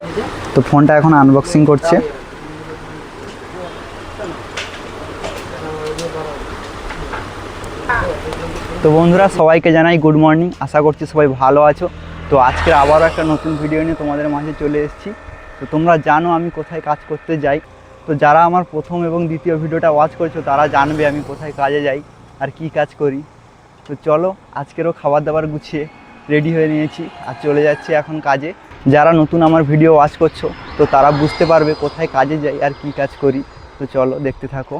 তো ফোনটা এখন আনবক্সিং করছে। তো বন্ধুরা সবাইকে জানাই গুড মর্নিং, আশা করছি সবাই ভালো আছো। তো আজকে আবারও একটা নতুন ভিডিও নিয়ে তোমাদের মাঝে চলে এসেছি। তো তোমরা জানো আমি কোথায় কাজ করতে যাই। তো যারা আমার প্রথম এবং দ্বিতীয় ভিডিওটা ওয়াচ করছো তারা জানবে আমি কোথায় কাজে যাই আর কি কাজ করি। তো চলো আজকেরও খাবার দাবার গুছিয়ে রেডি হয়ে নিয়েছি আর চলে যাচ্ছি এখন কাজে। যারা নতুন আমার ভিডিও ওয়াচ করছো তো তারা বুঝতে পারবে কোথায় কাজে যাই আর কি কাজ করি। তো চলো দেখতে থাকো।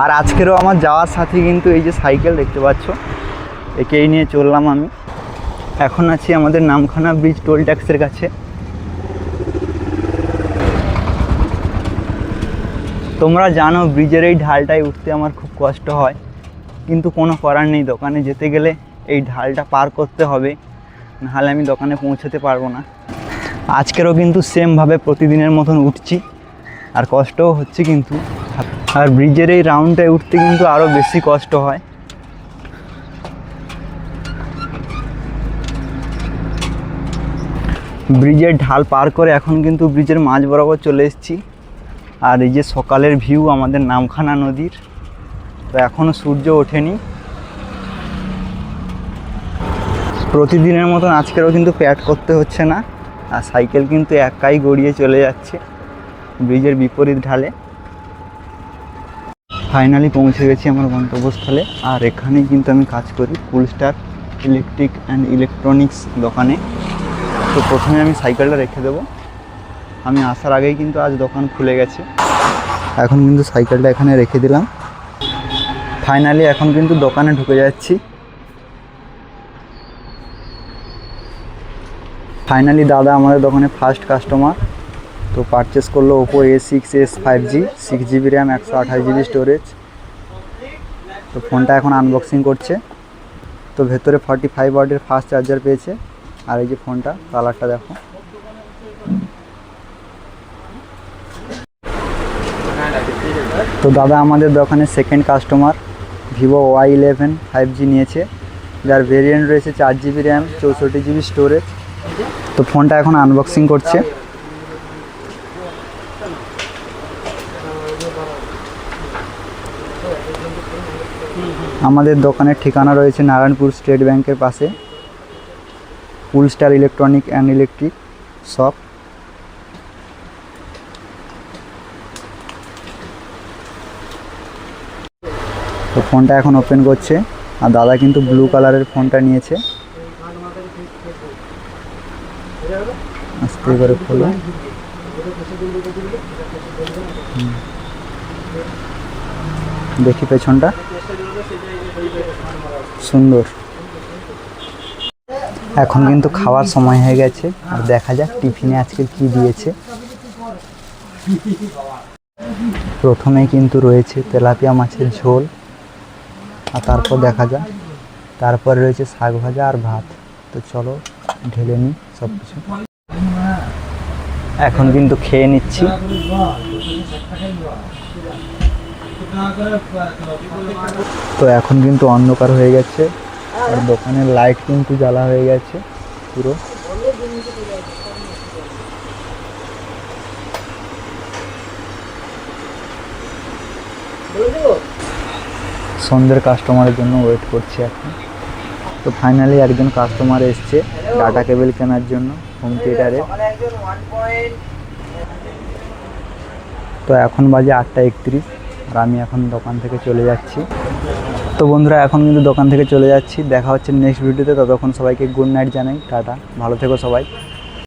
আর আজকেরও আমার যাওয়ার সাথে কিন্তু এই যে সাইকেল দেখতে পাচ্ছ, একেই নিয়ে চললাম আমি। এখন আছি আমাদের নামখানা ব্রিজ টোল ট্যাক্সের কাছে। তোমরা জানো ব্রিজের এই ঢালটায় উঠতে আমার খুব কষ্ট হয়, কিন্তু কোনো করার নেই। দোকানে যেতে গেলে এই ঢালটা পার করতে হবে, নাহলে আমি দোকানে পৌঁছতে পারবো না। আজকেরও কিন্তু সেমভাবে প্রতিদিনের মতন উঠছি আর কষ্টও হচ্ছে কিন্তু। আর ব্রিজের এই রাউন্ডটায় উঠতে কিন্তু আরও বেশি কষ্ট হয়। ব্রিজের ঢাল পার করে এখন কিন্তু ব্রিজের মাঝ বরাবর চলে এসেছি। আর এই যে সকালের ভিউ আমাদের নামখানা নদীর। তো এখনও সূর্য ওঠেনি। প্রতিদিনের মতন আজকেরও কিন্তু প্যাড করতে হচ্ছে না, আর সাইকেল কিন্তু একাই গড়িয়ে চলে যাচ্ছে ব্রিজের বিপরীত ঢালে। ফাইনালি পৌঁছে গেছি আমার গন্তব্যস্থলে। আর এখানেই কিন্তু আমি কাজ করি কুলস্টার ইলেকট্রিক অ্যান্ড ইলেকট্রনিক্স দোকানে। তো প্রথমে আমি সাইকেলটা রেখে দেবো। আমি আসার আগেই কিন্তু আজ দোকান খুলে গেছে। এখন কিন্তু সাইকেলটা এখানে রেখে দিলাম। ফাইনালি এখন কিন্তু দোকানে ঢুকে যাচ্ছি। ফাইনালি দাদা আমাদের দোকানে ফার্স্ট কাস্টমার। তো পারচেস করলো Oppo A6s 5G 6GB RAM 128GB storage. তো ফোনটা এখন আনবক্সিং করছে। তো ভেতরে 45 ওয়াটের ফাস্ট চার্জার পেয়েছে। আর এই যে ফোনটা কালারটা দেখো। তো দাদা আমাদের দোকানে second customer. Vivo Y11 5G নিয়েছে, যার ভেরিয়েন্ট রয়েছে 4GB র্যাম 64GB স্টোরেজ। তো ফোনটা এখন আনবক্সিং করছে। আমাদের দোকানের ঠিকানা রয়েছে নারায়ণপুর স্টেট ব্যাংকের পাশে, কুলস্টার ইলেকট্রনিক অ্যান্ড ইলেকট্রিক শপ। তো ফোনটা এখন ওপেন করছে। আর দাদা কিন্তু ব্লু কালারের ফোনটা নিয়েছে। আস্তে করে খোলো। দেখি পেছনটা সুন্দর। এখন কিন্তু খাওয়ার সময় হয়ে গেছে, আর দেখা যাক টিফিনে আজকে কি দিয়েছে। প্রথমেই কিন্তু রয়েছে তেলাপিয়া মাছের ঝোল, আর তারপর দেখা যাক, তারপরে রয়েছে শাক ভাজা আর ভাত। তো চলো ঢেলে নিই সব কিছু। এখন কিন্তু খেয়ে নিচ্ছি। তো এখন কিন্তু অন্ধকার হয়ে গেছে, আর দোকানের লাইট কিন্তু জ্বালা হয়ে গেছে পুরো। সন্ধ্যের কাস্টমারের জন্য ওয়েট করছি এখন। তো ফাইনালি একজন কাস্টমার এসছে ডাটা কেবল কেনার জন্য হোম থিয়েটারে। তো এখন বাজে 8:31, আর আমি এখন দোকান থেকে চলে যাচ্ছি। তো বন্ধুরা এখন কিন্তু দোকান থেকে চলে যাচ্ছি। দেখা হচ্ছে নেক্সট ভিডিওতে। ততক্ষণ সবাইকে গুড নাইট জানাই, টাটা, ভালো থেকো সবাই।